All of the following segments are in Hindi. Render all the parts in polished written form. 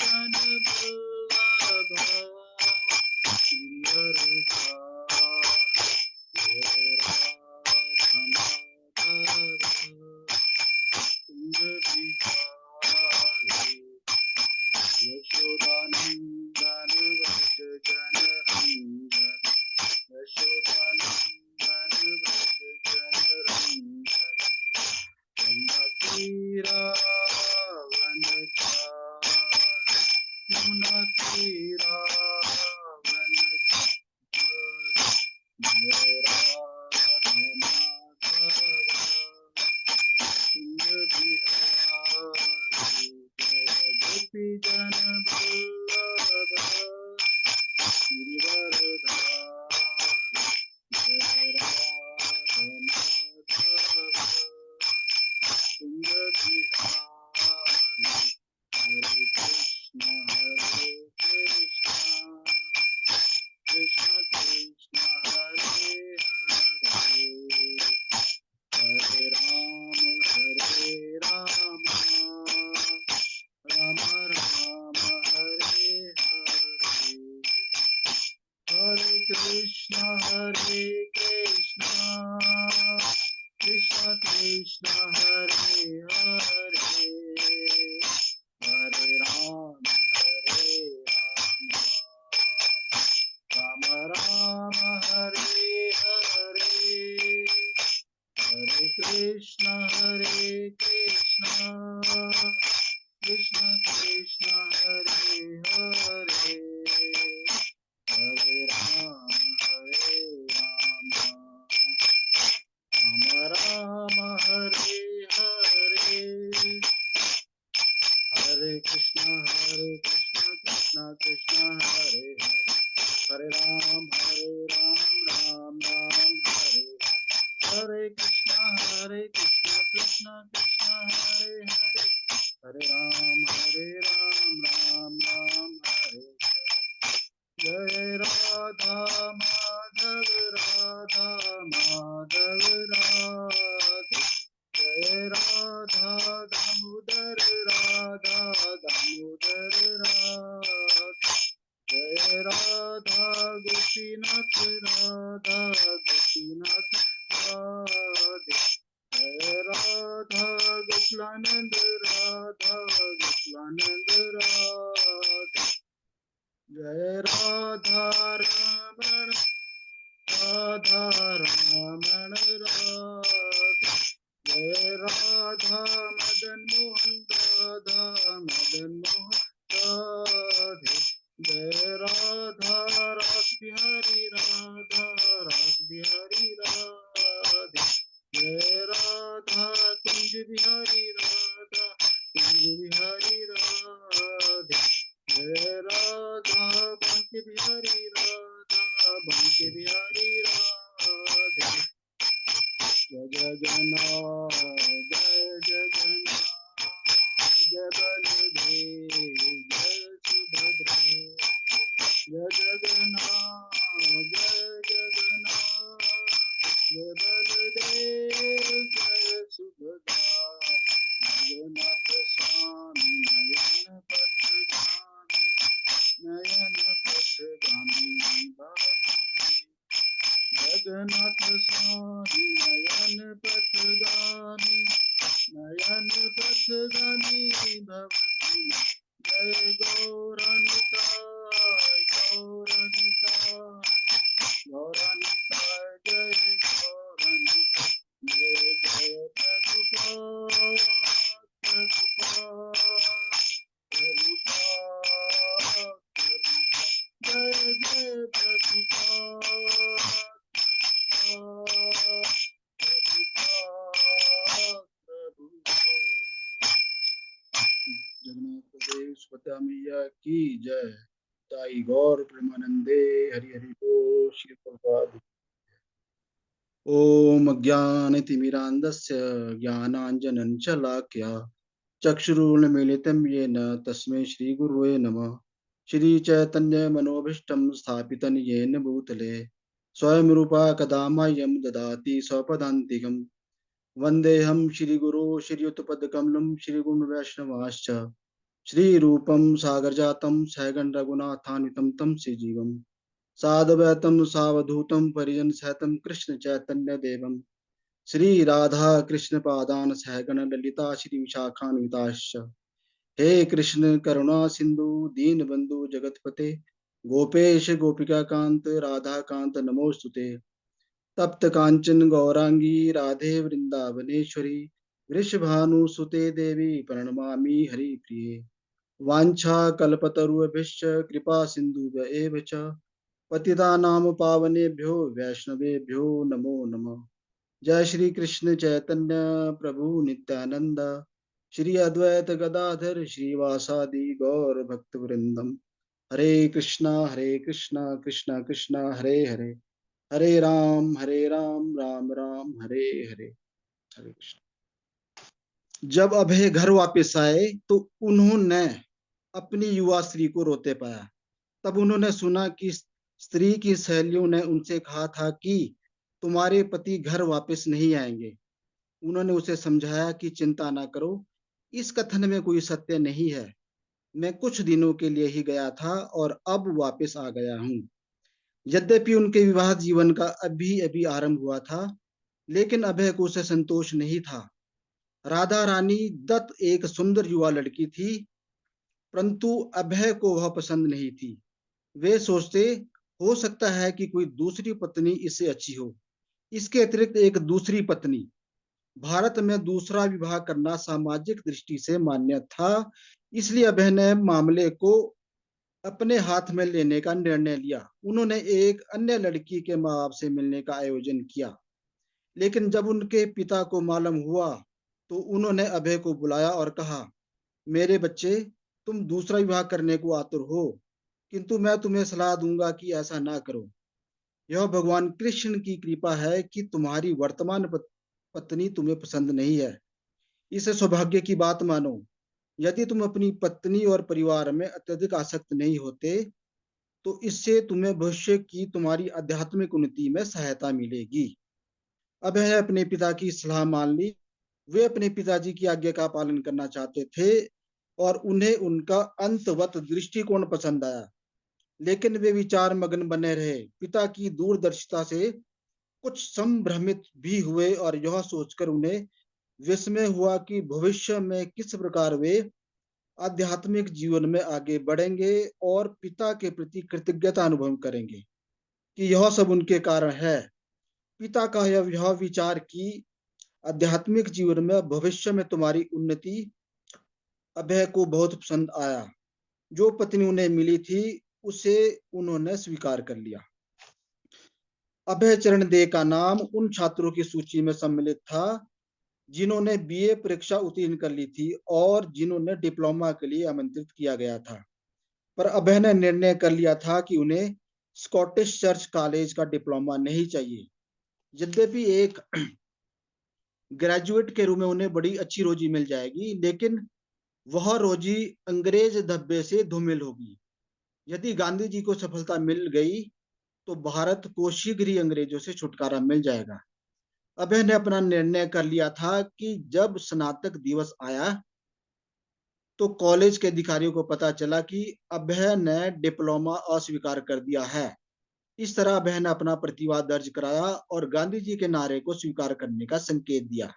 जन वल्लभ यशोदानंदन व्रज जन रंजन यशोदानंदन व्रज जन रंजन वन यमुना तीरा वन जय राधा माधव बिहारी गोपी जन वल्लभ गिरिवरधारी जय राधा माधव सुंदर बिहारी हरे कृष्ण कृष्ण कृष्ण हरे हरे हरे राम राम राम हरे हरे हरे कृष्ण कृष्ण कृष्ण हरे हरे हरे राम राम राम हरे हरे हरे कृष्ण कृष्ण कृष्ण हरे हरे हरे राम राम राम हरे हरे हरे कृष्ण कृष्ण कृष्ण हरे हरे हरे राम राम राम हरे हरे कृष्ण कृष्ण कृष्ण हरे हरे हरे राम राम राम हरे हरे जय राधा माधव राधे जय राधा दामोदर राधे जय राधा गोपीनाथ राधे जय राधा गोकुलानंद राधे जय राधा रमण राधे जय राधा मदन मोहन राधे जय राधा रास बिहारी राधे जय राधा कुंज बिहारी राधे जय राधा बांके बिहारी राधे जय जगन्नाथ जय बलदेव जय सुभद्रा जय जगन्नाथ जय बलदेव जय सुभद्रा जगन्नाथ स्वामी नयन पथगामी जगन्नाथ स्वामी नयन पथगामी भवतु जय गौरनिताय जय गौरनिताय जय जगन्नाथ देव सुभद्रा मैया की जय। ताई गौर प्रेमानंदे हरि हरि बोल श्री प्रभुपाद। ओम अज्ञानतिमिरान्धस्य ज्ञानाञ्जनं शलाकया चक्षुरुन्मीलितं येन तस्मै श्रीगुरुवे नमः। श्रीचैतन्यमनोभीष्टं स्थापितं येन भूतले स्वयं रूपा कदा मह्यं ददाति स्वपदान्तिकं। वन्देऽहं श्रीगुरो श्रीयुतपदकमलं श्रीगुरुवैष्णवांश्च श्री रूपम सागर जातम सहगण रघुनाथान्वितम तम से जीवम साधवैतम सावधूतम परिजन सहितम कृष्ण चैतन्य देवम श्री राधा कृष्ण पादान सहगण ललिता श्री विशाखान्विताश्च हे कृष्ण करुणा सिंधु दीन बंधु जगतपते गोपेश गोपिका कांत राधा कांत नमोस्तुते तप्त कांचन गौरांगी राधे वृंदावनेश्वरी वृषभानुसुते देवी प्रणमामि हरिप्रिये वाञ्छा कल्पतरुभ्यश्च कृपा सिन्धुभ्य एव च पतितानां पावनेभ्यो वैष्णवेभ्यो नमो नमः। जय श्री कृष्ण चैतन्य प्रभु नित्यानंद श्री अद्वैत गदाधर श्रीवासादि गौर भक्त वृंदम हरे कृष्णा कृष्णा कृष्णा हरे हरे हरे राम राम राम हरे हरे हरे कृष्ण। जब अभय घर वापस आए तो उन्होंने अपनी युवा स्त्री को रोते पाया। तब उन्होंने सुना कि स्त्री की सहेलियों ने उनसे कहा था कि तुम्हारे पति घर वापस नहीं आएंगे। उन्होंने उसे समझाया कि चिंता ना करो, इस कथन में कोई सत्य नहीं है। मैं कुछ दिनों के लिए ही गया था और अब वापस आ गया हूँ। यद्यपि उनके विवाह जीवन का अभी अभी आरंभ हुआ था, लेकिन अभय को उसे संतोष नहीं था। राधा रानी दत्त एक सुंदर युवा लड़की थी, परंतु अभय को वह पसंद नहीं थी। वे सोचते, हो सकता है कि कोई दूसरी पत्नी इससे अच्छी हो। इसके अतिरिक्त एक दूसरी पत्नी, भारत में दूसरा विवाह करना सामाजिक दृष्टि से मान्य था। इसलिए अभय ने मामले को अपने हाथ में लेने का निर्णय लिया। उन्होंने एक अन्य लड़की के माँ बाप से मिलने का आयोजन किया, लेकिन जब उनके पिता को मालूम हुआ तो उन्होंने अभय को बुलाया और कहा, मेरे बच्चे, तुम दूसरा विवाह करने को आतुर हो, किंतु मैं तुम्हें सलाह दूंगा कि ऐसा ना करो। यह भगवान कृष्ण की कृपा है कि तुम्हारी वर्तमान पत्नी तुम्हें पसंद नहीं है। इसे सौभाग्य की बात मानो। यदि तुम अपनी पत्नी और परिवार में अत्यधिक आसक्त नहीं होते तो इससे तुम्हें भविष्य की तुम्हारी आध्यात्मिक उन्नति में सहायता मिलेगी। अब है अपने पिता की सलाह मान ली। वे अपने पिताजी की आज्ञा का पालन करना चाहते थे और उन्हें उनका अंतवत दृष्टिकोण पसंद आया, लेकिन वे विचार मग्न बने रहे। पिता की दूरदर्शिता से कुछ संभ्रमित भी हुए और यह सोचकर उन्हें विस्मय हुआ कि भविष्य में किस प्रकार वे आध्यात्मिक जीवन में आगे बढ़ेंगे और पिता के प्रति कृतज्ञता अनुभव करेंगे कि यह सब उनके कारण है। पिता का यह विचार कि आध्यात्मिक जीवन में भविष्य में तुम्हारी उन्नति अभय को बहुत पसंद आया। जो पत्नी उन्हें मिली थी उसे उन्होंने स्वीकार कर लिया। अभय चरण दे का नाम उन छात्रों की सूची में सम्मिलित था जिन्होंने बीए परीक्षा उत्तीर्ण कर ली थी और जिन्होंने डिप्लोमा के लिए आमंत्रित किया गया था। पर अभय ने निर्णय कर लिया था कि उन्हें स्कॉटिश चर्च कॉलेज का डिप्लोमा नहीं चाहिए। यद्यपि एक ग्रेजुएट के रूप में उन्हें बड़ी अच्छी रोजी मिल जाएगी, लेकिन वह रोजी अंग्रेज धब्बे से धूमिल होगी। यदि गांधी जी को सफलता मिल गई तो भारत को शीघ्र ही अंग्रेजों से छुटकारा मिल जाएगा। अभय ने अपना निर्णय कर लिया था कि जब स्नातक दिवस आया तो कॉलेज के अधिकारियों को पता चला कि अभय ने डिप्लोमा अस्वीकार कर दिया है। इस तरह अभय ने अपना प्रतिवाद दर्ज कराया और गांधी जी के नारे को स्वीकार करने का संकेत दिया।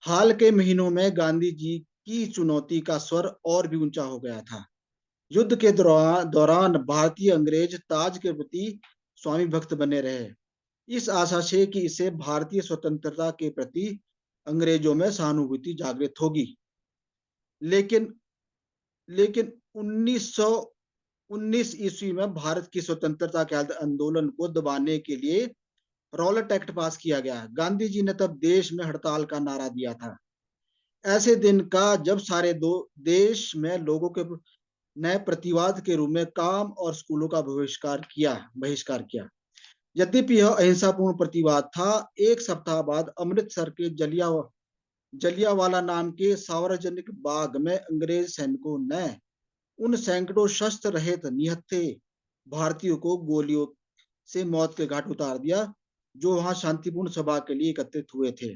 हाल के महीनों में गांधी जी की चुनौती का स्वर और भी ऊंचा हो गया था। युद्ध के दौरान भारतीय अंग्रेज ताज के प्रति स्वामी भक्त बने रहे, इस आशा से कि इससे भारतीय स्वतंत्रता के प्रति अंग्रेजों में सहानुभूति जागृत होगी। लेकिन लेकिन 1919 ईस्वी में भारत की स्वतंत्रता के आंदोलन को दबाने के लिए रॉलेट एक्ट पास किया गया। गांधी जी ने तब देश में हड़ताल का नारा दिया था। ऐसे दिन का जब सारे दो देश में लोगों के ने प्रतिवाद के रूप में काम और स्कूलों का बहिष्कार किया। यद्यपि यह अहिंसापूर्ण प्रतिवाद था, एक सप्ताह बाद अमृतसर के जलियावाला नाम के सार्वजनिक बाग में अंग्रेज सैनिकों ने उन सैकड़ों शस्त्र रहित निहत्थे भारतीयों को गोलियों से मौत के घाट उतार दिया जो वहां शांतिपूर्ण सभा के लिए एकत्रित हुए थे।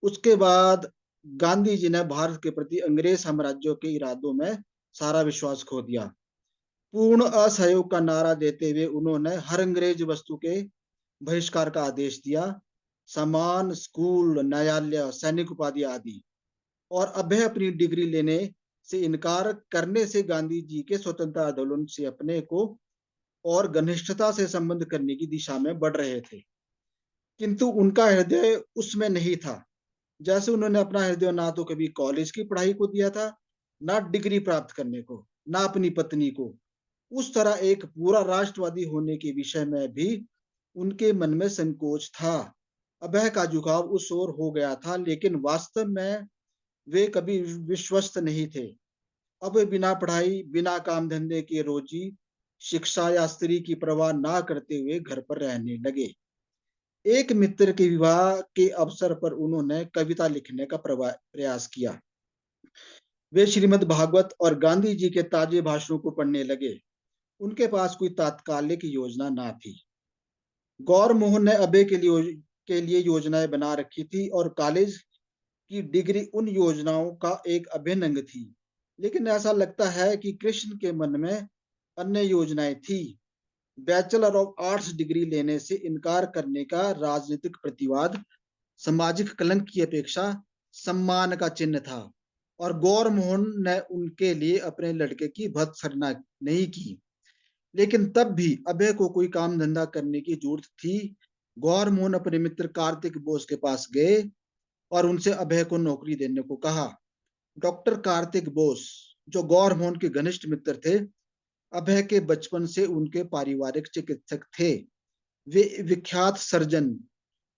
उसके बाद गांधी जी ने भारत के प्रति अंग्रेज साम्राज्य के इरादों में सारा विश्वास खो दिया। पूर्ण असहयोग का नारा देते हुए उन्होंने हर अंग्रेज वस्तु के बहिष्कार का आदेश दिया। सम्मान, स्कूल, न्यायालय, सैनिक उपाधि आदि। और अभय अपनी डिग्री लेने से इनकार करने से गांधी जी के स्वतंत्रता आंदोलन से अपने को और घनिष्ठता से संबंध करने की दिशा में बढ़ रहे थे, किंतु उनका हृदय उसमें नहीं था। जैसे उन्होंने अपना हृदय ना तो कभी कॉलेज की पढ़ाई को दिया था, ना डिग्री प्राप्त करने को, ना अपनी पत्नी को, उस तरह एक पूरा राष्ट्रवादी होने के विषय में भी उनके मन में संकोच था। अभय का झुकाव उस ओर हो गया था, लेकिन वास्तव में वे कभी विश्वस्त नहीं थे। अब बिना पढ़ाई, बिना काम धंधे के रोजी, शिक्षा या स्त्री की परवाह ना करते हुए घर पर रहने लगे। एक मित्र के विवाह के अवसर पर उन्होंने कविता लिखने का प्रयास किया। वे श्रीमद् भागवत और गांधी जी के ताजे भाषणों को पढ़ने लगे। उनके पास कोई तात्कालिक योजना ना थी। गौर मोहन ने अबे के लिए योजनाएं बना रखी थी और कॉलेज की डिग्री उन योजनाओं का एक अभिन्न अंग थी। लेकिन ऐसा लगता है कि कृष्ण के मन में अन्य योजनाएं थी। बैचलर ऑफ आर्ट्स डिग्री लेने से इनकार करने का राजनीतिक प्रतिवाद सामाजिक कलंक की अपेक्षा सम्मान का चिन्ह था। और गौर मोहन ने उनके लिए अपने लड़के की भर्त्सना नहीं की। लेकिन तब भी अभय को कोई काम धंधा करने की जरूरत थी। गौर मोहन अपने मित्र कार्तिक बोस के पास गए और उनसे अभय को नौकरी देने को कहा। डॉक्टर कार्तिक बोस, जो गौर मोहन के घनिष्ठ मित्र थे, अभय के बचपन से उनके पारिवारिक चिकित्सक थे। वे विख्यात सर्जन,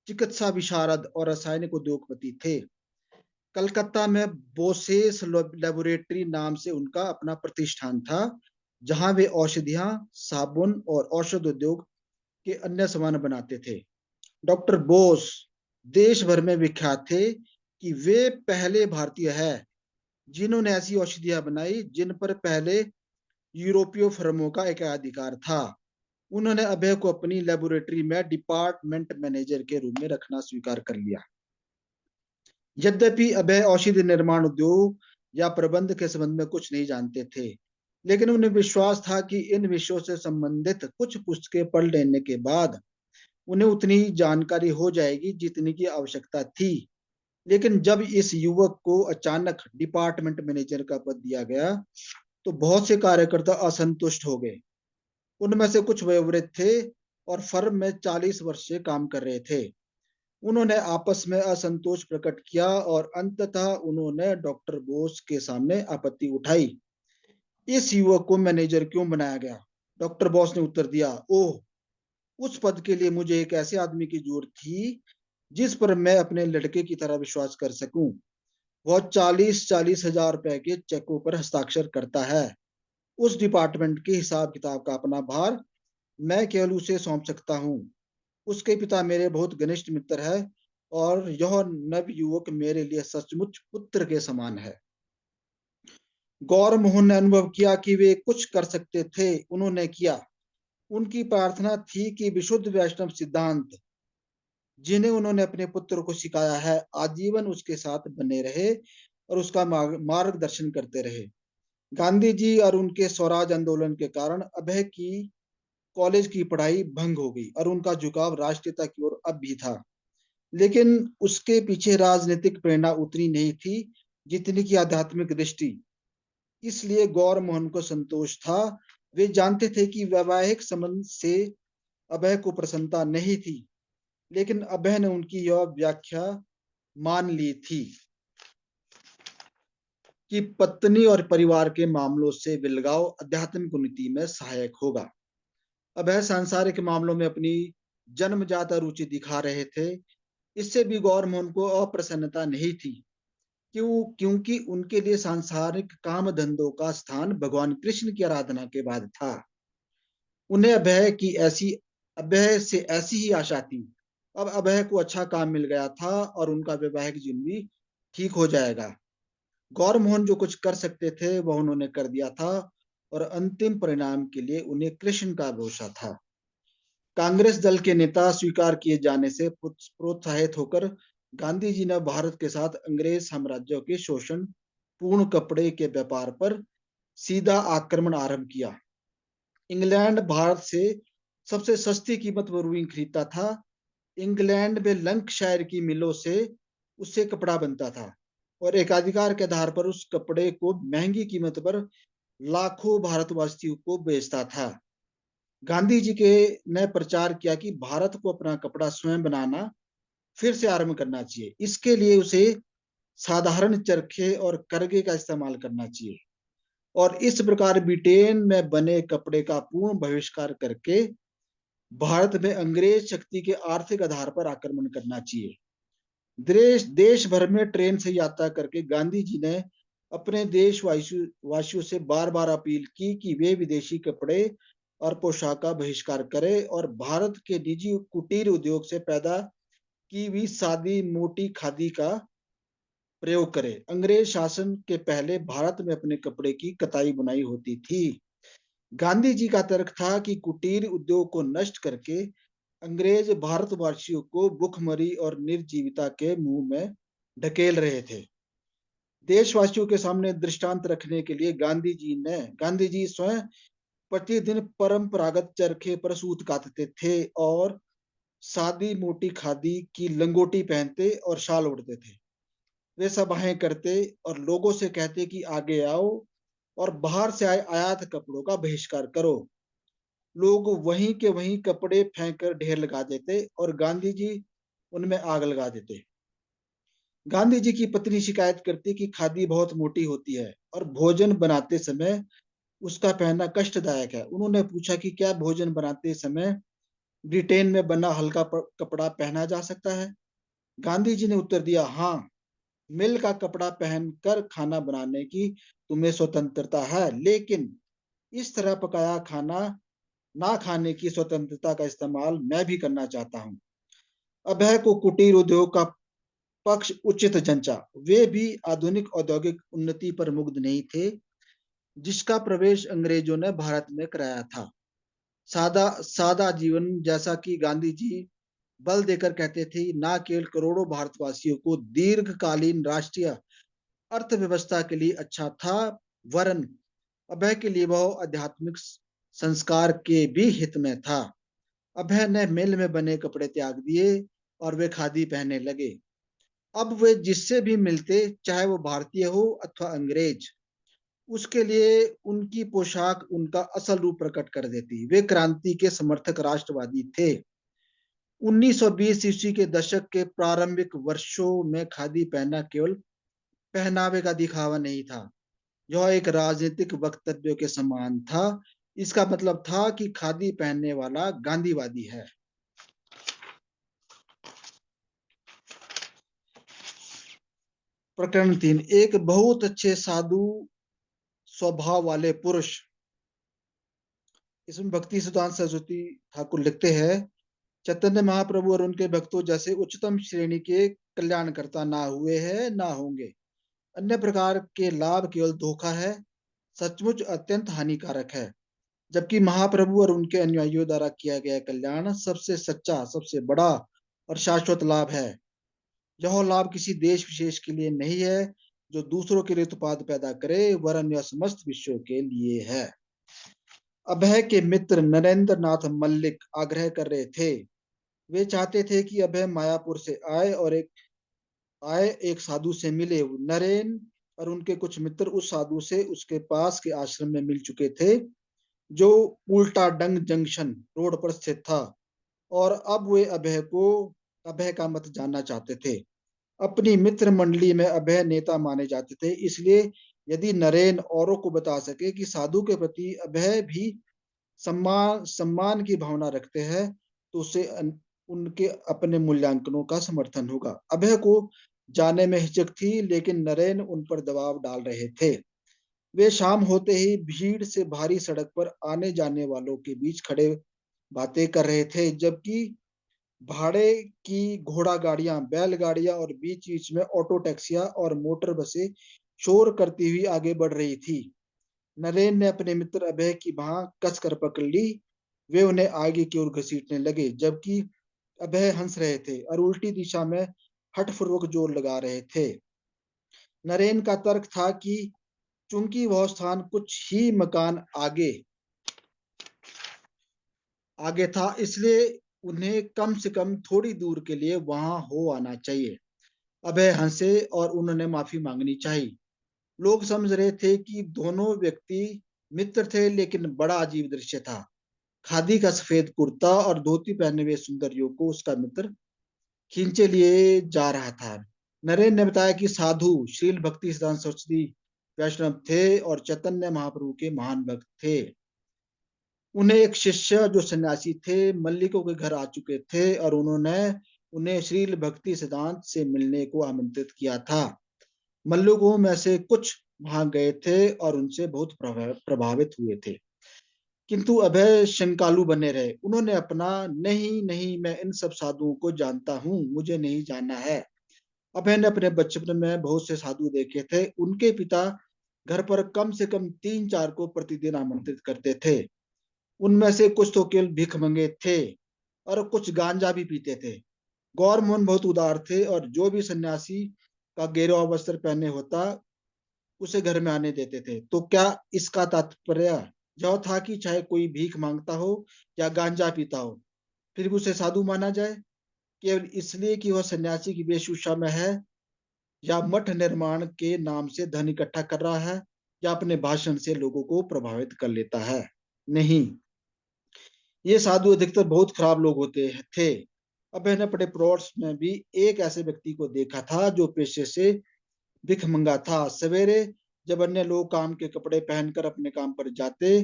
चिकित्सा विशारद और रासायनिक उद्योगपति थे। कलकत्ता में बोसेस लेबोरेटरी नाम से उनका अपना प्रतिष्ठान था, जहां वे औषधियां, साबुन और औषध उद्योग के अन्य सामान बनाते थे। डॉक्टर बोस देश भर में विख्यात थे कि वे पहले भारतीय हैं जिन्होंने ऐसी औषधियां बनाई जिन पर पहले यूरोपीय फर्मों का एकाधिकार था। उन्होंने अभय को अपनी लेबोरेटरी में डिपार्टमेंट मैनेजर के रूप में रखना स्वीकार कर लिया। यद्यपि अभय औषधि निर्माण उद्योग या प्रबंध के संबंध में कुछ नहीं जानते थे, लेकिन उन्हें विश्वास था कि इन विषयों से संबंधित कुछ पुस्तकें पढ़ लेने के बाद उन्हें उतनी जानकारी हो जाएगी जितनी की आवश्यकता थी। लेकिन जब इस युवक को अचानक डिपार्टमेंट मैनेजर का पद दिया गया, तो बहुत से कार्यकर्ता असंतुष्ट हो गए। उनमें से कुछ वयोवृद्ध थे और फर्म में 40 वर्ष से काम कर रहे थे। उन्होंने आपस में असंतोष प्रकट किया और अंततः उन्होंने डॉक्टर बोस के सामने आपत्ति उठाई। इस युवक को मैनेजर क्यों बनाया गया? डॉक्टर बोस ने उत्तर दिया, ओह, उस पद के लिए मुझे एक ऐसे आदमी की जरूरत थी जिस पर मैं अपने लड़के की तरह विश्वास कर सकूं। वह 40-40 हजार रुपए के चेकों पर हस्ताक्षर करता है। उस डिपार्टमेंट के हिसाब किताब का अपना भार मैं केवल उसे सौंप सकता हूँ। उसके पिता मेरे बहुत घनिष्ठ मित्र है और यह नव युवक मेरे लिए सचमुच पुत्र के समान है। गौर मोहन ने अनुभव किया कि वे कुछ कर सकते थे, उन्होंने किया। उनकी प्रार्थना थी कि विशुद्ध वैष्णव सिद्धांत, जिन्हें उन्होंने अपने पुत्र को सिखाया है, आजीवन उसके साथ बने रहे और उसका मार्गदर्शन करते रहे। गांधी जी और उनके स्वराज आंदोलन के कारण अभय की कॉलेज की पढ़ाई भंग हो गई और उनका झुकाव राष्ट्रीयता की ओर अब भी था। लेकिन उसके पीछे राजनीतिक प्रेरणा उतनी नहीं थी जितनी की आध्यात्मिक दृष्टि। इसलिए गौर मोहन को संतोष था। वे जानते थे कि वैवाहिक संबंध से अभय को प्रसन्नता नहीं थी, लेकिन अभय ने उनकी यह व्याख्या मान ली थी कि पत्नी और परिवार के मामलों से विलगाव आध्यात्मिक उन्नति में सहायक होगा। अभय सांसारिक मामलों में अपनी जन्मजात रुचि दिखा रहे थे। इससे भी गौर मोहन को अप्रसन्नता नहीं थी, क्योंकि उनके लिए सांसारिक काम धंधों का स्थान भगवान कृष्ण की आराधना के बाद था। उन्हें अभय से ऐसी ही आशा थी। अब अभय को अच्छा काम मिल गया था और उनका वैवाहिक जीवन भी ठीक हो जाएगा। गौर मोहन जो कुछ कर सकते थे वह उन्होंने कर दिया था और अंतिम परिणाम के लिए उन्हें कृष्ण का भरोसा था। कांग्रेस दल के नेता स्वीकार किए जाने से प्रोत्साहित होकर गांधी जी ने भारत के साथ अंग्रेज साम्राज्य के शोषण पूर्ण कपड़े के व्यापार पर सीधा आक्रमण आरंभ किया। इंग्लैंड भारत से सबसे सस्ती कीमत पर रुई खरीदता था। इंग्लैंड में लंकशायर की मिलों से उससे कपड़ा बनता था और एकाधिकार के आधार पर उस कपड़े को महंगी कीमत पर लाखों भारतवासियों को बेचता था। गांधी जी के ने प्रचार किया कि भारत को अपना कपड़ा स्वयं बनाना फिर से आरंभ करना चाहिए। इसके लिए उसे साधारण चरखे और करगे का इस्तेमाल करना चाहिए और इस प्रकार ब्रिटेन में बने कपड़े का पूर्ण बहिष्कार करके भारत में अंग्रेज शक्ति के आर्थिक आधार पर आक्रमण करना चाहिए। देश भर में ट्रेन से यात्रा करके गांधी जी ने अपने देशवासियों से बार बार अपील की कि वे विदेशी कपड़े और पोशाक का बहिष्कार करें और भारत के निजी कुटीर उद्योग से पैदा की हुई सादी मोटी खादी का प्रयोग करें। अंग्रेज शासन के पहले भारत में अपने कपड़े की कताई बुनाई होती थी। गांधी जी का तर्क था कि कुटीर उद्योग को नष्ट करके अंग्रेज भारतवासियों को भुखमरी और निर्जीविता के मुंह में ढकेल रहे थे। देशवासियों के सामने दृष्टांत रखने के लिए गांधी जी स्वयं प्रतिदिन परंपरागत चरखे पर सूत कातते थे और सादी मोटी खादी की लंगोटी पहनते और शाल ओढ़ते थे। वे सभाएं करते और लोगों से कहते कि आगे आओ और बाहर से आए आयात कपड़ों का बहिष्कार करो। लोग वहीं के वहीं कपड़े फेंक कर ढेर लगा देते और गांधी जी उनमें आग लगा देते। गांधी जी की पत्नी शिकायत करती कि खादी बहुत मोटी होती है और भोजन बनाते समय उसका पहनना कष्टदायक है। उन्होंने पूछा कि क्या भोजन बनाते समय ब्रिटेन में बना हल्का कपड़ा पहना जा सकता है? गांधी जी ने उत्तर दिया, हाँ, मिल का कपड़ा पहनकर खाना बनाने की तुम्हें स्वतंत्रता है, लेकिन इस तरह पकाया खाना ना खाने की स्वतंत्रता का इस्तेमाल मैं भी करना चाहता हूँ। अभय को कुटीर उद्योग का पक्ष उचित जंचा। वे भी आधुनिक औद्योगिक उन्नति पर मुग्ध नहीं थे जिसका प्रवेश अंग्रेजों ने भारत में कराया था। सादा सादा जीवन, जैसा कि गांधी जी बल देकर कहते थे, ना केवल करोड़ों भारतवासियों को दीर्घकालीन राष्ट्रीय अर्थव्यवस्था के लिए अच्छा था, वरन अभय के लिए वह आध्यात्मिक संस्कार के भी हित में था। अभय ने मिल में बने कपड़े त्याग दिए और वे खादी पहनने लगे। अब वे जिससे भी मिलते, चाहे वो भारतीय हो अथवा अंग्रेज, उसके लिए उनकी पोशाक उनका असल रूप प्रकट कर देती। वे क्रांति के समर्थक राष्ट्रवादी थे। 1920 ईस्वी के दशक के प्रारंभिक वर्षों में खादी पहनना केवल पहनावे का दिखावा नहीं था, यह एक राजनीतिक वक्तव्य के समान था। इसका मतलब था कि खादी पहनने वाला गांधीवादी है। प्रकरण 3, एक बहुत अच्छे साधु स्वभाव वाले पुरुष। इसमें भक्ति सिद्धांत सरस्वती ठाकुर लिखते हैं, चैतन्य महाप्रभु और उनके भक्तों जैसे उच्चतम श्रेणी के कल्याणकर्ता ना हुए हैं ना होंगे। अन्य प्रकार के लाभ केवल धोखा है, सचमुच अत्यंत हानिकारक है। जबकि महाप्रभु और उनके अनुयायियों द्वारा किया गया कल्याण सबसे सच्चा, सबसे बड़ा और शाश्वत लाभ है। यह लाभ किसी देश विशेष के लिए नहीं है जो दूसरों के लिए उत्पाद पैदा करे, वरन यह समस्त विश्व के लिए है। अभय के मित्र नरेंद्र नाथ मल्लिक आग्रह कर रहे थे। वे चाहते थे कि अभय मायापुर से आए एक साधु से मिले। नरेन और उनके कुछ मित्र उस साधु से उसके पास के आश्रम में मिल चुके थे जो उल्टा डंग जंक्शन रोड पर स्थित था और अब वे अभय का मत जानना चाहते थे। अपनी मित्र मंडली में अभय नेता माने जाते थे, इसलिए यदि नरेन औरों को बता सके कि साधु के प्रति अभय भी सम्मान की भावना रखते हैं तो उससे उनके अपने मूल्यांकनों का समर्थन होगा। अभय को जाने में हिचक थी, लेकिन नरेन उन पर दबाव डाल रहे थे। वे शाम होते ही भीड़ से भारी सड़क पर आने जाने वालों के बीच खड़े बातें कर रहे थे, जबकि भाड़े की घोड़ा गाड़ियां, बैलगाड़ियां और बीच बीच में ऑटो टैक्सियां और मोटर बसें शोर करती हुई आगे बढ़ रही थी। नरेन ने अपने मित्र अभय की बाह कसकर पकड़ ली। वे उन्हें आगे की ओर घसीटने लगे, जबकि अभय हंस रहे थे और उल्टी दिशा में हठपूर्वक जोर लगा रहे थे। नरेन का तर्क था कि चूंकि वह स्थान कुछ ही मकान आगे आगे था, इसलिए उन्हें कम से कम थोड़ी दूर के लिए वहां हो आना चाहिए। अभय हंसे और उन्होंने माफी मांगनी चाहिए। लोग समझ रहे थे कि दोनों व्यक्ति मित्र थे, लेकिन बड़ा अजीब दृश्य था। खादी का सफेद कुर्ता और धोती पहने हुए सुंदर युवक को उसका मित्र खींचे लिए जा रहा था। नरेन ने बताया कि साधु श्रील भक्ति सिद्धांत सरस्वती वैष्णव थे और चैतन्य महाप्रभु के महान भक्त थे। उन्हें एक शिष्य जो सन्यासी थे मल्लिकों के घर आ चुके थे और उन्होंने उन्हें श्रील भक्ति सिद्धांत से मिलने को आमंत्रित किया था। मल्लिकों में से कुछ वहां गए थे और उनसे बहुत प्रभावित हुए थे, किंतु अभय शंकालु बने रहे। उन्होंने अपना नहीं नहीं, मैं इन सब साधुओं को जानता हूँ, मुझे नहीं जानना है। अभय ने अपने बचपन में बहुत से साधु देखे थे। उनके पिता घर पर कम से कम 3-4 को प्रतिदिन आमंत्रित करते थे। उनमें से कुछ तो केवल भिख मंगे थे और कुछ गांजा भी पीते थे। गौर मोहन बहुत उदार थे और जो भी सन्यासी का गेरुआ वस्त्र पहने होता उसे घर में आने देते थे। तो क्या इसका तात्पर्य यह था कि चाहे कोई भीख मांगता हो या गांजा पीता हो, फिर भी उसे साधु माना जाए, केवल इसलिए कि वह सन्यासी की वेशभूषा में है, या मठ निर्माण के नाम से धन इकट्ठा कर रहा है, या अपने भाषण से लोगों को प्रभावित कर लेता है? नहीं, ये साधु अधिकतर बहुत खराब लोग होते थे। अब मैंने अपने पड़ोस में भी एक ऐसे व्यक्ति को देखा था जो पेशे से भिख मंगा था। सवेरे जब अन्य लोग काम के कपड़े पहनकर अपने काम पर जाते,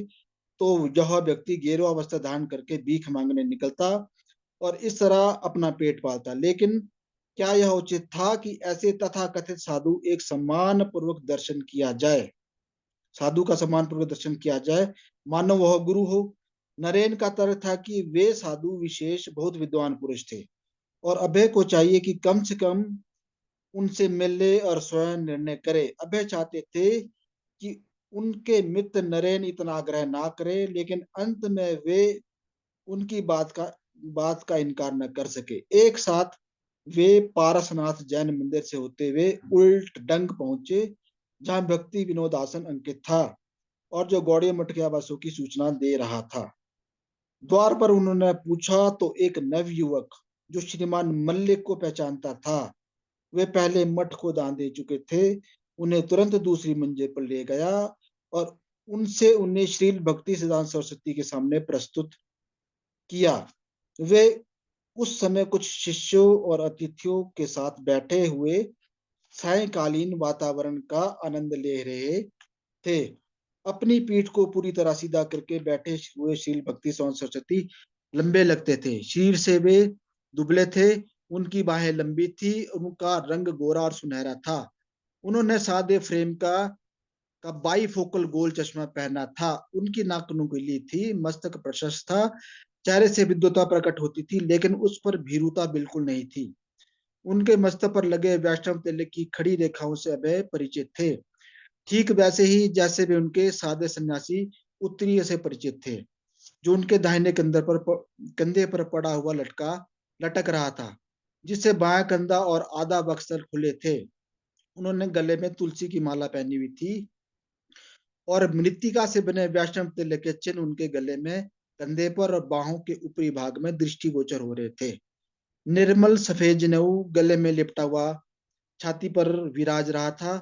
तो यह व्यक्ति गेरुआ वस्त्र धारण करके भीख मांगने निकलता और इस तरह अपना पेट पालता। लेकिन क्या यह उचित था कि ऐसे तथाकथित साधु एक सम्मान पूर्वक दर्शन किया जाए, साधु का सम्मान पूर्वक दर्शन किया जाए, मानो वह गुरु हो? नरेन का तर्क था कि वे साधु विशेष बहुत विद्वान पुरुष थे और अभय को चाहिए कि कम से कम उनसे मिले और स्वयं निर्णय करे। अभय चाहते थे कि उनके मित्र नरेन इतना आग्रह ना करे, लेकिन अंत में वे उनकी बात का इनकार न कर सके। एक साथ वे पारसनाथ जैन मंदिर से होते हुए उल्ट डंग पहुंचे, जहां भक्ति विनोद आसन अंकित था और जो गौड़िया मठ के आवासों की सूचना दे रहा था। द्वार पर उन्होंने पूछा तो एक नव युवक जो श्रीमान मल्लिक को पहचानता था, वे पहले मठ को दान दे चुके थे, उन्हें तुरंत दूसरी मंजिल पर ले गया और उनसे उन्हें श्रील भक्ति सिद्धांत सरस्वती के सामने प्रस्तुत किया। वे उस समय कुछ शिष्यों और अतिथियों के साथ बैठे हुए सायकालीन वातावरण का आनंद ले रहे थे। अपनी पीठ को पूरी तरह सीधा करके बैठे हुए श्रील भक्ति सरस्वती लंबे लगते थे। शरीर से वे दुबले थे, उनकी बाहें लंबी थी, उनका रंग गोरा और सुनहरा था। उन्होंने सादे फ्रेम का बाईफोकल गोल चश्मा पहना था। उनकी नाक नुकीली थी, मस्तक प्रशस्त था, चेहरे से विद्वता प्रकट होती थी, लेकिन उस पर भीरुता बिल्कुल नहीं थी। उनके मस्तक पर लगे वैष्णव तिलक की खड़ी रेखाओं से अभय परिचित थे, ठीक वैसे ही जैसे वे उनके सादे सन्यासी उत्तरीय से परिचित थे, जो उनके दाहिने कंधे पर पड़ा हुआ लटक रहा था, जिससे बायां कंधा और आधा वक्षस्थल खुले थे। उन्होंने गले में तुलसी की माला पहनी हुई थी और मृत्तिका से बने वैष्णव तिलक के चिन्ह उनके गले में, कंधे पर और बाहों के ऊपरी भाग में दृष्टिगोचर हो रहे थे। निर्मल सफेद जनेऊ गले में लिपटा हुआ छाती पर विराज रहा था।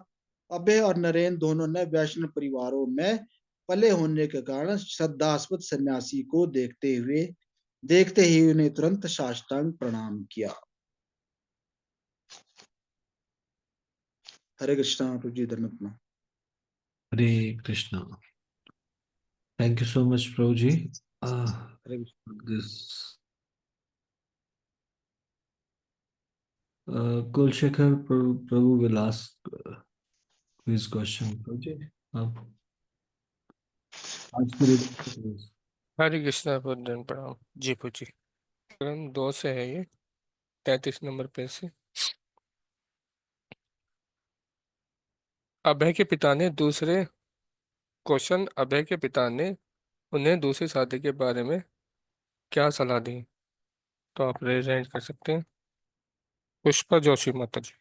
अभय और नरेन दोनों ने वैष्णव परिवारों में पले होने के कारण श्रद्धास्पद सन्यासी को देखते ही उन्हें तुरंत साष्टांग प्रणाम किया। हरे कृष्णा प्रभु जी, धर्मत्मा। हरे Krishna. Thank you so much, Prabhuji. Hare Krishna. This Kulshekhar Prabhu will ask his question. Prabhuji, आप आज के लिए हरे कृष्णा पूजन प्रणाम जी पूजी। चरण 2 से है ये, 33 नंबर पे से। अभय के पिता ने दूसरे क्वेश्चन अभय के पिता ने उन्हें दूसरी शादी के बारे में क्या सलाह दी? तो आप रेज कर सकते हैं। पुष्पा जोशी माता जी।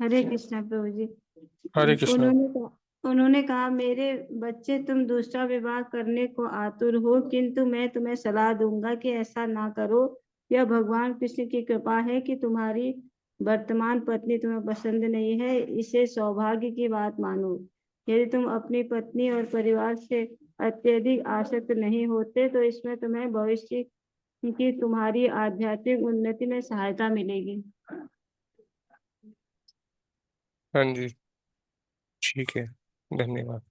हरे कृष्णा प्रभु जी। हरे कृष्णा। उन्होंने कहा, मेरे बच्चे, तुम दूसरा विवाह करने को आतुर हो, किंतु मैं तुम्हें सलाह दूंगा कि ऐसा ना करो। यह भगवान कृष्ण की कृपा है कि तुम्हारी वर्तमान पत्नी तुम्हें पसंद नहीं है। इसे सौभाग्य की बात मानो। यदि तुम अपनी पत्नी और परिवार से अत्यधिक आसक्त नहीं होते तो इसमें तुम्हें भविष्य की तुम्हारी आध्यात्मिक उन्नति में सहायता मिलेगी। हाँ जी, ठीक है, धन्यवाद।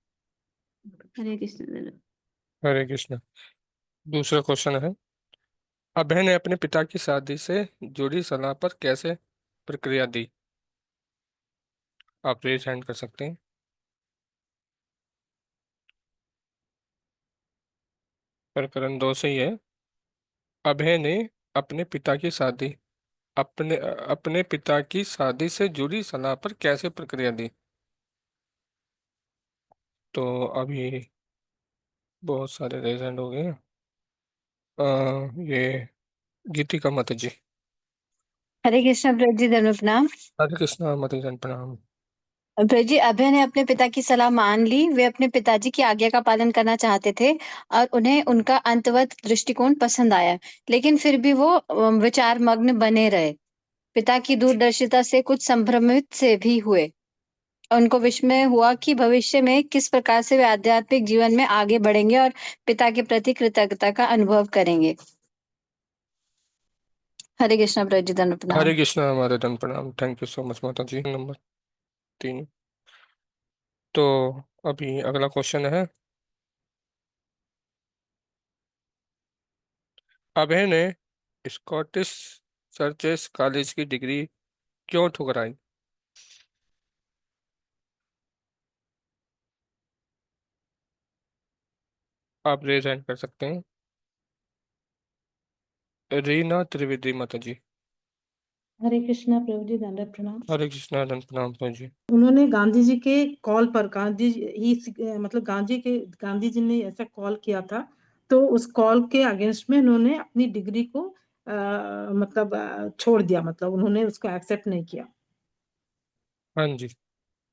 हरे कृष्ण। हरे कृष्णा। दूसरा क्वेश्चन है, अभय ने अपने पिता की शादी से जुड़ी सलाह पर कैसे प्रक्रिया दी? आप रेज हैंड कर सकते हैं। प्रकरण 2 से ही है। अभय ने अपने पिता की शादी अपने अपने पिता की शादी से जुड़ी सलाह पर कैसे प्रक्रिया दी? तो अभी बहुत सारे रेज हैंड हो गए हैं। ये गीतिका माता जी। हरे कृष्ण प्रभु जी, धर्म प्रणाम। हरे कृष्णा माता जी, प्रणाम। प्रभु जी, अभय ने अपने पिता की सलाह मान ली। वे अपने पिताजी की आज्ञा का पालन करना चाहते थे और उन्हें उनका अंतवत दृष्टिकोण पसंद आया, लेकिन फिर भी वो विचार मग्न बने रहे। पिता की दूरदर्शिता से कुछ संभ्रमित से भी हुए। उनको विस्मय हुआ कि भविष्य में किस प्रकार से वे आध्यात्मिक जीवन में आगे बढ़ेंगे और पिता के प्रति कृतज्ञता का अनुभव करेंगे। हरे कृष्ण प्रभु जी, धर्म प्रणाम। हरे कृष्णा माता जी, प्रणाम। थैंक यू सो मच माता जी। नंबर 3। तो अभी अगला क्वेश्चन है, अभय ने स्कॉटिश चर्चेस कॉलेज की डिग्री क्यों ठुकराई? आप रेज हैंड कर सकते हैं। रीना त्रिवेदी माता जी। हरे कृष्णा प्रभु जी, दंडवत प्रणाम। हरे कृष्णा दंड प्रणाम माता जी। उन्होंने गांधी जी के कॉल पर, मतलब गांधी जी ने ऐसा कॉल किया था, तो उस कॉल के अगेंस्ट में उन्होंने अपनी डिग्री को मतलब छोड़ दिया, मतलब उन्होंने उसको एक्सेप्ट नहीं किया। हाँ जी,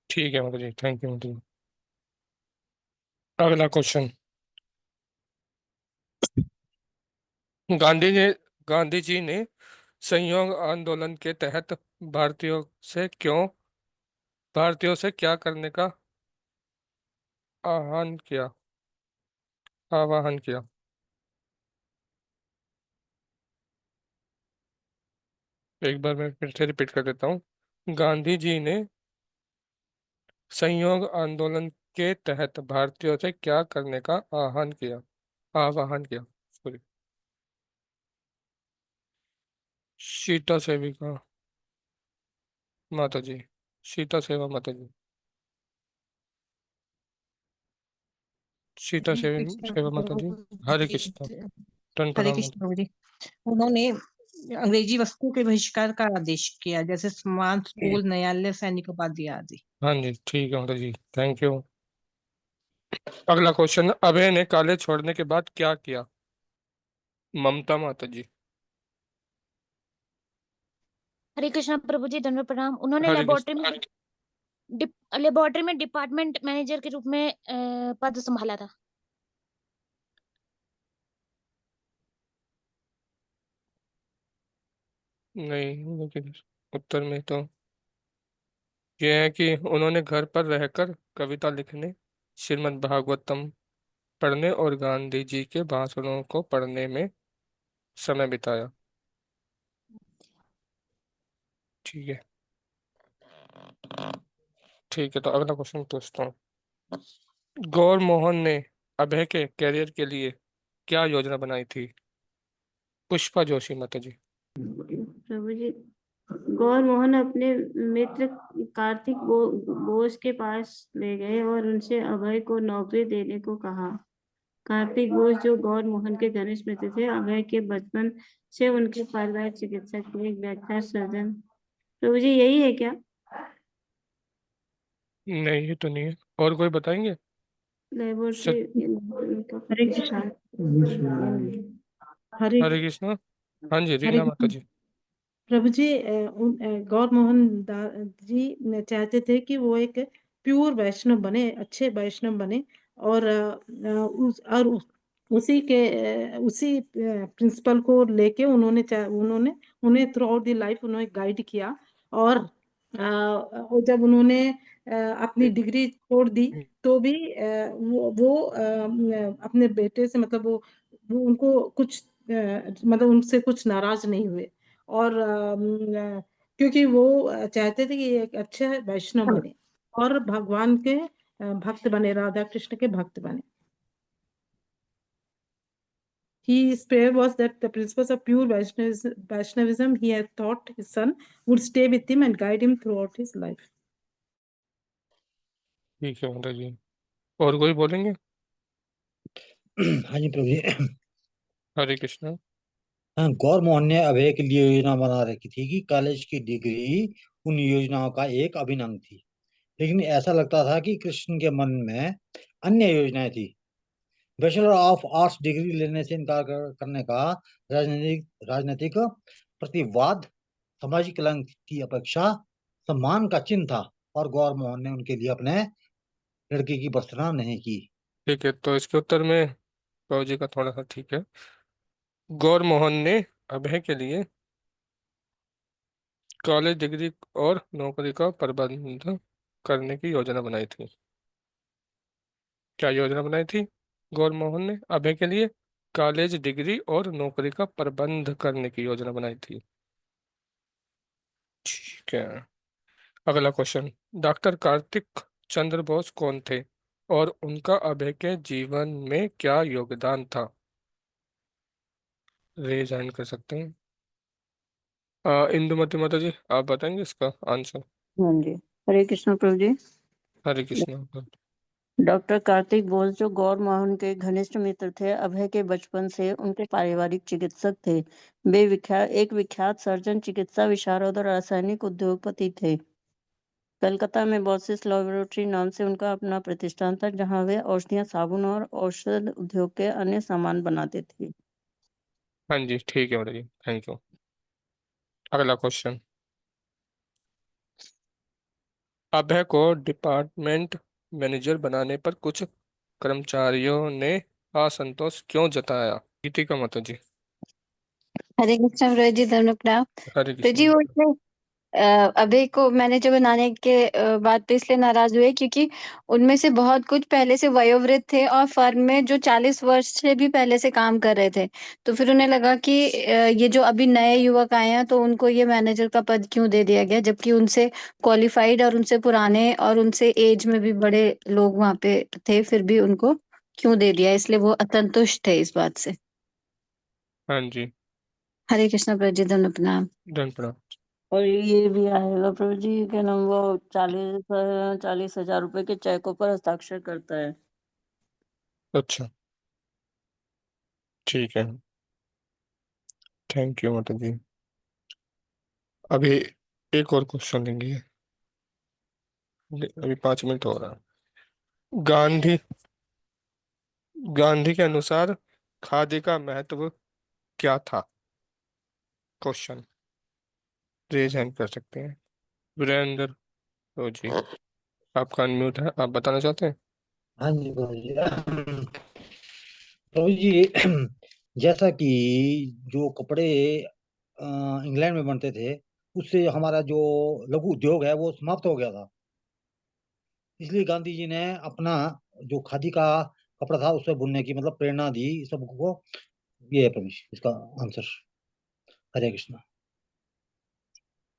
ठीक है माता जी, थैंक यू माता जी। अगला क्वेश्चन, गांधी ने गांधी जी ने संयोग आंदोलन के तहत भारतीयों से क्या करने का आह्वान किया आह्वान किया? एक बार मैं फिर से रिपीट कर देता हूँ। गांधी जी ने संयोग आंदोलन के तहत भारतीयों से क्या करने का आह्वान किया, सॉरी। सीता सेविका माता जी, सीता सेवा माता जी, सीता हरे सेवी कृष्ण सेवा माता जी। प्रभु हरे जी, कृष्ण, टन हरे प्रणाम कृष्ण माता। प्रभु जी। उन्होंने अंग्रेजी वस्तुओं के बहिष्कार का आदेश किया, जैसे समान स्कूल, न्यायालय, सैनिक उपाधि आदि। हाँ जी, ठीक है माता जी, थैंक यू। अगला क्वेश्चन, अभय ने कॉलेज छोड़ने के बाद क्या किया? ममता माता जी। हरे कृष्णा प्रभु जी, धन्यवाद प्रणाम। उन्होंने हरे कृष्ण। लेबोरेटरी में डिपार्टमेंट मैनेजर के रूप में पद संभाला था। नहीं, लेकिन उत्तर में तो यह है कि उन्होंने घर पर रहकर कविता लिखने, श्रीमद् भागवतम पढ़ने और गांधी जी के भाषणों को पढ़ने में समय बिताया। ठीक है, ठीक है, तो अगला क्वेश्चन पूछता हूँ। गौर मोहन ने अभय के कैरियर के लिए क्या योजना बनाई थी? पुष्पा जोशी माता जी। प्रभु जी, गौर मोहन अपने मित्र कार्तिक बोस के पास ले गए और उनसे अभय को नौकरी देने को कहा। कार्तिक बोस, जो गौर मोहन के घनिष्ठ मित्र थे, अभय के बचपन से उनके पारिवारिक चिकित्सक थे, एक व्याख्या सर्जन। प्रभु जी, यही है क्या? नहीं, ये तो नहीं है, और कोई बताएंगे? लेबोरेटरी सत हरे कृष्ण। हरे हरे कृष्णा। हाँ जी, हरे रीना माता कृष्ण। जी। प्रभु जी गौर मोहन जी चाहते थे कि वो एक प्योर वैष्णव बने, अच्छे वैष्णव बने, और उसी के उसी प्रिंसिपल को लेके उन्होंने उन्हें थ्रू आउट द लाइफ उन्होंने गाइड किया। और जब उन्होंने अपनी डिग्री छोड़ दी तो भी वो अपने बेटे से मतलब वो उनको कुछ मतलब उनसे कुछ नाराज नहीं हुए। और क्योंकि वो चाहते थे कि एक अच्छे वैष्णव बने और भगवान के भक्त बने, राधा कृष्ण के भक्त बने। His prayer was that the principles of pure Vaishnavism he had taught his son would stay with him and guide him throughout his life. ठीक है माता जी। और कोई बोलेंगे? हाँ जी प्रभु जी। हरे कृष्णा। हाँ, गौर मोहन ने अभय के लिए योजना बना रखी थी कि कॉलेज की डिग्री उन योजनाओं का एक अभिन्न अंग थी, लेकिन ऐसा लगता था कि कृष्ण के मन में अन्य योजनाएं थी। बैचलर ऑफ आर्ट्स डिग्री लेने से इनकार करने का राजनीतिक प्रतिवाद सामाजिक कलंक की अपेक्षा सम्मान का चिन्ह था, और गौर मोहन ने उनके लिए अपने लड़के की भर्त्सना नहीं की। ठीक है, तो इसके उत्तर में प्रभु जी का थोड़ा सा ठीक है। गौर मोहन ने अभय के लिए कॉलेज डिग्री और नौकरी का प्रबंध करने की योजना बनाई थी। क्या योजना बनाई थी? गौर मोहन ने अभय के लिए कॉलेज डिग्री और नौकरी का प्रबंध करने की योजना बनाई थी। ठीक है, अगला क्वेश्चन। डॉक्टर कार्तिक चंद्र बोस कौन थे और उनका अभय के जीवन में क्या योगदान था? रेज हैंड कर सकते हैं। इंदुमती माता जी, आप बताएंगे इसका आंसर? हाँ जी, हरे कृष्ण प्रभु जी। हरे कृष्ण। डॉक्टर कार्तिक बोस जो गौर मोहन के घनिष्ठ मित्र थे, अभय के बचपन से उनके पारिवारिक चिकित्सक थे। वे एक विख्यात सर्जन, चिकित्सा विशारद और रासायनिक उद्योगपति थे। कलकत्ता में बॉसिस लैबोरेटरी नाम से उनका अपना प्रतिष्ठान था, जहां वे औषधियां, साबुन और औषध उद्योग के अन्य सामान बनाते थे। हाँ जी, ठीक है माता जी, थैंक यू। अगला क्वेश्चन। अभय को डिपार्टमेंट मैनेजर बनाने पर कुछ कर्मचारियों ने असंतोष क्यों जताया? गीतिका माता जी। हरे कृष्ण प्रभु जी, धन्यवाद प्रणाम। हरे तो जी कृष्ण। वो इसलिए, अभय को मैनेजर बनाने के बाद तो इसलिए नाराज हुए क्योंकि उनमें से बहुत कुछ पहले से वयोवृद्ध थे और फर्म में जो 40 वर्ष से भी पहले से काम कर रहे थे। तो फिर उन्हें लगा कि ये जो अभी नए युवक आए हैं तो उनको ये मैनेजर का पद क्यों दे दिया गया, जबकि उनसे क्वालिफाइड और उनसे पुराने और उनसे एज में भी बड़े लोग वहां पे थे, फिर भी उनको क्यों दे दिया, इसलिए वो असंतुष्ट थे इस बात से। हाँ जी, हरे कृष्ण प्रभु जी, धन्यवाद प्रणाम। धन प्रणाम। और ये भी आएगा प्रभु जी, क्या नाम, वो 40,000 रुपए के चेकों पर हस्ताक्षर करता है। अच्छा, ठीक है, थैंक यू माता जी। अभी एक और क्वेश्चन लेंगे। अभी 5 मिनट हो रहा है। गांधी गांधी के अनुसार खादी का महत्व क्या था? क्वेश्चन, रेज हैंड कर सकते हैं। वीरेंद्र तो जी, आपका अनम्यूट है, आप बताना चाहते हैं? हाँ जी प्रभु जी। प्रभु जी, जैसा कि जो कपड़े इंग्लैंड में बनते थे, उससे हमारा जो लघु उद्योग है वो समाप्त हो गया था। इसलिए गांधी जी ने अपना जो खादी का कपड़ा था उससे बुनने की मतलब प्रेरणा दी सबको। ये है प्रभु जी इसका आंसर। हरे कृष्णा।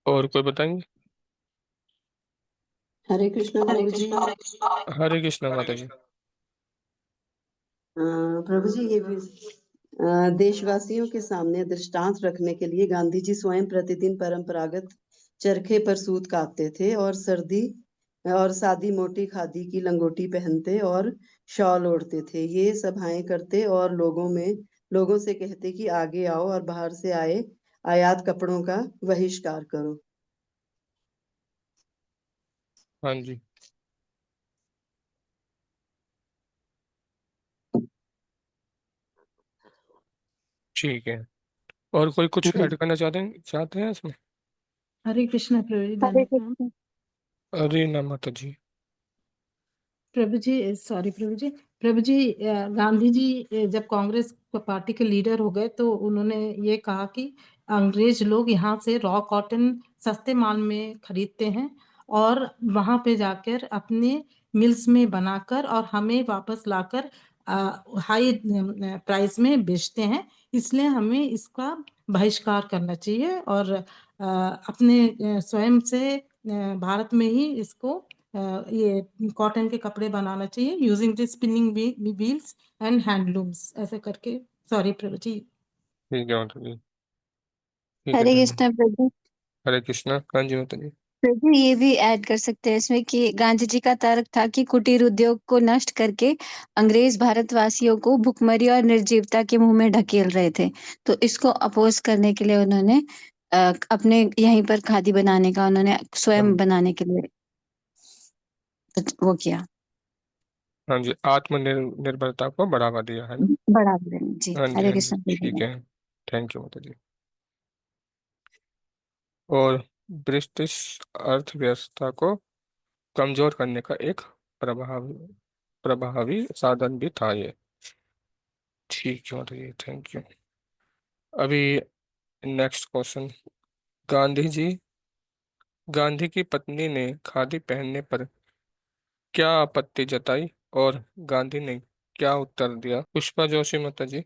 और कोई बताएंगे? हरे कृष्णा प्रभु जी। हरे कृष्णा माता जी। प्रभु जी, ये भी देशवासियों के सामने दृष्टांत रखने के लिए गांधी जी स्वयं प्रतिदिन परंपरागत चरखे पर सूत काटते थे और सादी मोटी खादी की लंगोटी पहनते और शॉल ओढ़ते थे। ये सभाएं करते और लोगों से कहते कि आगे आओ और बाहर से आए आयात कपड़ों का बहिष्कार करो। हाँ जी, ठीक है। और कोई कुछ ऐड करना चाहते हैं इसमें? हरे कृष्णा प्रभु जी, हरे धन्यवाद प्रणाम। कृष्ण। अरे ना माता जी। प्रभु जी, सॉरी प्रभु जी, गांधी जी जब कांग्रेस पार्टी के लीडर हो गए तो उन्होंने ये कहा कि अंग्रेज लोग यहाँ से रॉ कॉटन सस्ते माल में खरीदते हैं और वहां पे जाकर अपने मिल्स में बनाकर और हमें वापस लाकर हाई प्राइस में बेचते हैं, इसलिए हमें इसका बहिष्कार करना चाहिए और अपने स्वयं से भारत में ही इसको ये कॉटन के कपड़े बनाना चाहिए using the spinning wheels and handlooms, ऐसे करके। सॉरी प्रभु जी। ठीक है माता जी। ठीक है, हरे धन्यवाद। कृष्णा प्रभु। हरे कृष्णा। हाँ जी माता जी। प्रभु ये भी ऐड कर सकते हैं इसमें कि गांधी जी का तर्क था कि कुटीर उद्योग को नष्ट करके अंग्रेज भारतवासियों को भुखमरी और निर्जीवता के मुंह में ढकेल रहे थे, तो इसको अपोज करने के लिए उन्होंने अपने यहीं पर खादी बनाने का उन्होंने स्वयं बनाने के लिए वो किया, हाँ जी, आत्मनिर्भरता को बढ़ावा दिया है ना। बढ़ा दें जी। हाँ जी, हरे हाँ जी, कृष्ण ठीक प्रभु। है। थैंक यू माता जी। और ब्रिटिश अर्थव्यवस्था को कमजोर करने का एक प्रभावी प्रभावी साधन भी था ये। ठीक है माता जी, थैंक यू। अभी नेक्स्ट क्वेश्चन। गांधी जी गांधी की पत्नी ने खादी पहनने पर क्या आपत्ति जताई और गांधी ने क्या उत्तर दिया? पुष्पा जोशी माता जी।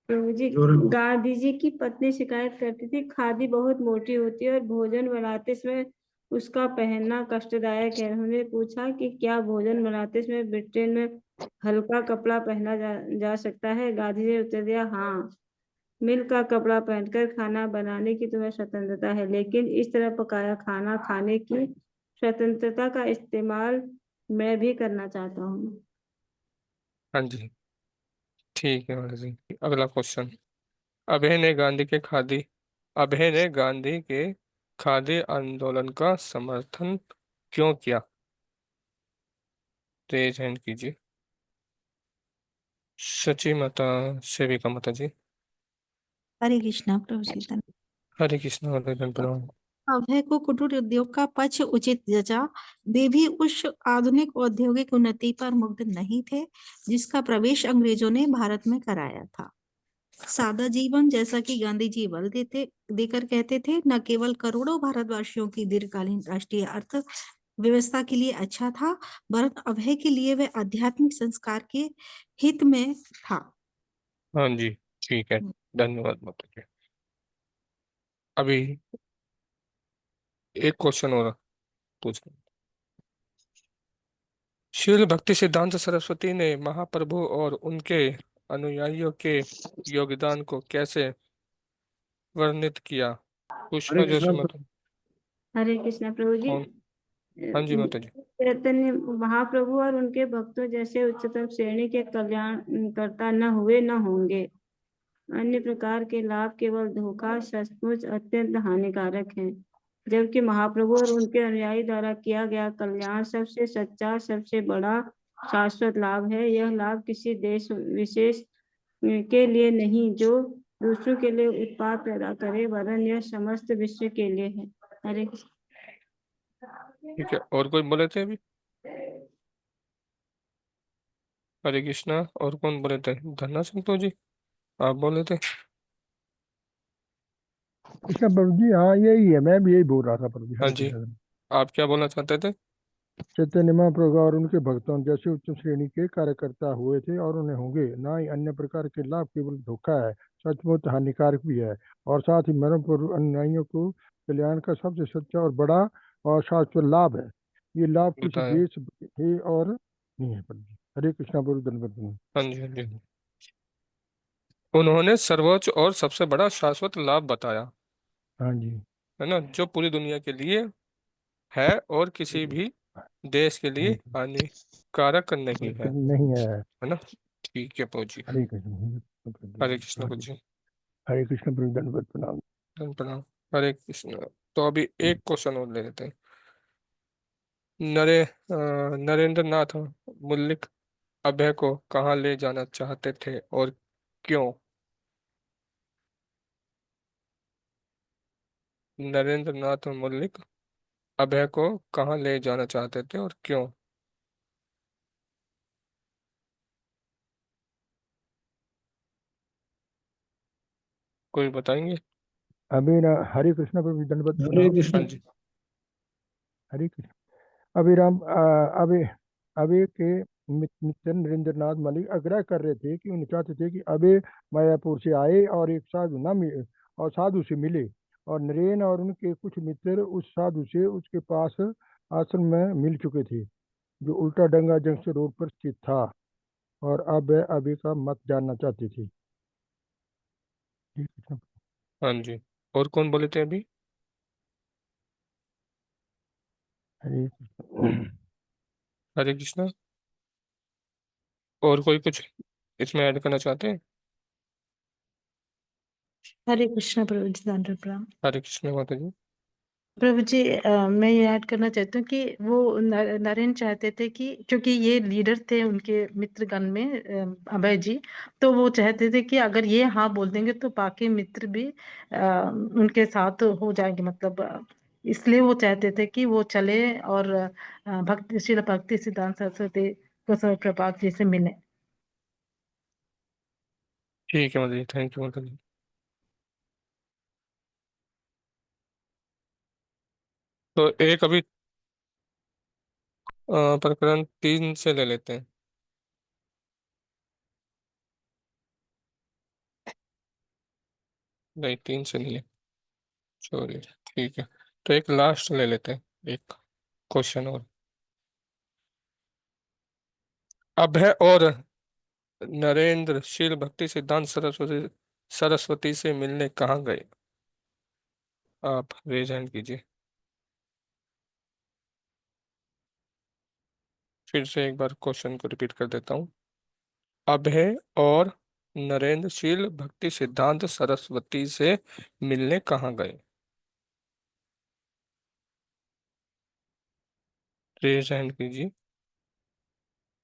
प्रभु जी, गांधी जी की पत्नी शिकायत करती थी खादी बहुत मोटी होती है और भोजन बनाते समय उसका पहनना कष्टदायक है। उन्होंने पूछा कि क्या भोजन बनाते समय ब्रिटेन में हल्का कपड़ा पहना जा सकता है। गांधी जी ने उत्तर दिया, हाँ, मिल का कपड़ा पहनकर खाना बनाने की तुम्हें स्वतंत्रता है, लेकिन इस तरह पकाया खाना खाने की स्वतंत्रता का इस्तेमाल मैं भी करना चाहता हूँ। हाँ जी, ठीक है माता जी। अगला क्वेश्चन। अभय ने गांधी के खादी अभय ने गांधी के खादी आंदोलन का समर्थन क्यों किया? रेज हैंड कीजिए। सची माता, सेविका माता जी। हरे कृष्णा प्रभु जी, धन्यवाद। हरे कृष्ण, हरे कृष्ण, प्रणाम। अभय को कुटीर उद्योग का पक्ष उचित जचा। वे भी उस आधुनिक औद्योगिक उन्नति पर मुग्ध नहीं थे जिसका प्रवेश अंग्रेजों ने भारत में कराया था। सादा जीवन, जैसा कि गांधी जी बल देकर कहते थे, न केवल करोड़ों भारतवासियों की दीर्घकालीन राष्ट्रीय अर्थ व्यवस्था के लिए अच्छा था, वरन अभय के लिए वह आध्यात्मिक संस्कार के हित में था। हाँ जी, ठीक है, धन्यवाद माता जी। अभी एक क्वेश्चन और पूछ। शील भक्ति सिद्धांत सरस्वती ने महाप्रभु और उनके अनुयायियों के योगदान को कैसे वर्णित किया? हरे पुष्पा जोशी कृष्णा माता। हरे कृष्णा प्रभु जी। कौन? हाँ जी माता जी। चैतन्य महाप्रभु और उनके भक्तों जैसे उच्चतम श्रेणी के कल्याण करता न हुए न होंगे। अन्य प्रकार के लाभ केवल धोखा, सचमुच अत्यंत हानिकारक है, जबकि महाप्रभु और उनके अनुयायी द्वारा किया गया कल्याण सबसे सच्चा, सबसे बड़ा शाश्वत लाभ है। यह लाभ किसी देश विशेष के लिए नहीं जो दूसरों के लिए उत्पाद पैदा करे, वरन यह समस्त विश्व के लिए है। हरे कृष्ण। ठीक है, और कोई बोले थे अभी? हरे कृष्णा, और कौन बोले थे? धन्ना संतो जी, आप बोले थे। कृष्णा प्रभु जी, हाँ यही है, मैं भी यही बोल रहा था प्रभु जी। हाँ हरे जी, कृष्णा। आप क्या बोलना चाहते थे? चैतन्य महाप्रभु और उनके भक्तों जैसे उच्च श्रेणी के कार्यकर्ता हुए थे और उन्हें होंगे, ना ही अन्य प्रकार के लाभ केवल धोखा है, सचमुच हानिकारक भी है, और साथ ही मरणपूर्व अनुयायियों को कल्याण का सबसे सच्चा और बड़ा और शाश्वत लाभ है। ये लाभ किसी बताया। देश है और नहीं है प्रभु जी। हरे कृष्णा प्रभु, धन्यवाद प्रभु। हाँ जी, हाँ जी। उन्होंने सर्वोच्च और सबसे बड़ा शाश्वत लाभ बताया, हाँ जी। है ना, जो पूरी दुनिया के लिए है और किसी भी देश के लिए हानिकारक नहीं है नहीं है। है ना। ठीक है पहुंची। हरे कृष्ण हरे कृष्ण पहुंची। हरे कृष्ण प्रभु, धन्यवाद प्रणाम। प्रणाम। हरे कृष्ण। तो अभी एक क्वेश्चन और ले लेते हैं। नरेंद्र नाथ मुल्लिक अभय को कहाँ ले जाना चाहते थे और क्यों? नरेंद्र नाथ मल्लिक अभय को कहाँ ले जाना चाहते थे और क्यों? कोई बताएंगे? हरे कृष्ण प्रभु दंडवत हरे प्रणाम। हाँ कृष्ण। जी। हरे कृष्ण। अभिराम अबे अबे के मित्र नरेंद्र नाथ मलिक आग्रह कर रहे थे कि उन्हें चाहते थे कि अबे मायापुर से आए और एक साधु ना मिले और साधु से मिले, और नरेन और उनके कुछ मित्र उस साधु से उसके पास आश्रम में मिल चुके थे, जो उल्टा डंगा जंक्शन रोड पर स्थित था, और अब वह अबे का मत जानना चाहते थे। हरे कृष्ण। हाँ जी। और कौन बोले थे अभी? हरे कृष्ण। हरे कृष्णा। और कोई कुछ इसमें ऐड करना चाहते हैं? हरे कृष्णा प्रभु जी, दंड प्रणाम। हरे कृष्ण माता जी। प्रभु जी, मैं ये ऐड करना चाहती हूँ कि वो नरेन चाहते थे कि क्योंकि ये लीडर थे उनके मित्रगण में, अभय जी, तो वो चाहते थे कि अगर ये हाँ बोल देंगे तो बाकी मित्र भी उनके साथ हो जाएंगे, मतलब इसलिए वो चाहते थे कि वो चले और भक्ति श्रील भक्ति सिद्धांत सरस्वती गोस्वामी प्रपात जी से मिले। ठीक है माता जी, थैंक यू माता जी। तो एक अभी प्रकरण 3 से ले लेते हैं। नहीं, 3 से नहीं है, सॉरी। ठीक है, तो एक लास्ट ले लेते हैं, एक क्वेश्चन और। अभय और नरेंद्र शील भक्ति सिद्धांत सरस्वती सरस्वती से मिलने कहाँ गए? आप रेज हैंड कीजिए। फिर से एक बार क्वेश्चन को रिपीट कर देता हूँ। अभय और नरेंद्र शील भक्ति सिद्धांत सरस्वती से मिलने कहाँ गए? रेज हैंड कीजिए।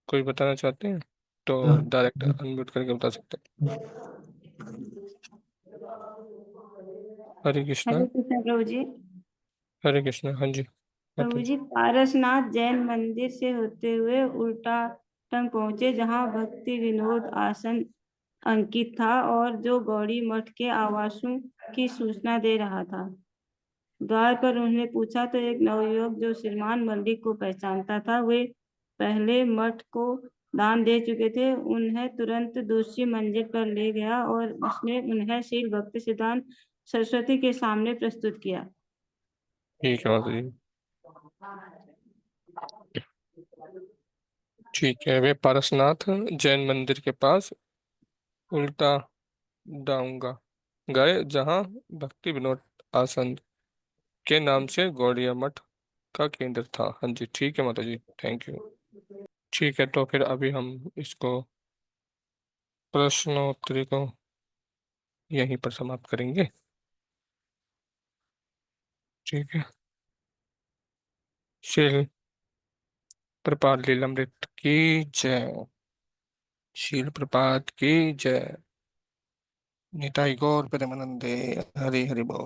कोई बताना चाहते हैं तो डायरेक्ट अनम्यूट करके बता सकते हैं। हरे कृष्णा। हरे कृष्ण प्रभु जी। हरे कृष्णा। हाँ जी माता प्रभु जी। जी, पारसनाथ जैन मंदिर से होते हुए उल्टा टंग पहुंचे, जहां भक्ति विनोद आसन अंकित था और जो गौड़ी मठ के आवासों की सूचना दे रहा था। द्वार पर उन्होंने पूछा तो एक नवयुवक जो श्रीमान मल्लिक को पहचानता था, वे पहले मठ को दान दे चुके थे, उन्हें तुरंत दूसरी मंजिल पर ले गया और उसने उन्हें श्री भक्ति सिद्धांत सरस्वती के सामने प्रस्तुत किया। ठीक है माता जी। ठीक है, वे पारसनाथ जैन मंदिर के पास उल्टा डाऊंगा गए, जहाँ भक्ति विनोद आसन के नाम से गौड़िया मठ का केंद्र था। हाँ जी, ठीक है माता जी, थैंक यू। ठीक है, तो फिर अभी हम इसको प्रश्नोत्तरी को यहीं पर समाप्त करेंगे। ठीक है। श्री प्रपात लीलामृत की जय। शील प्रपात की जय। निताई गौर प्रेमानंदे। हरि हरि बोल।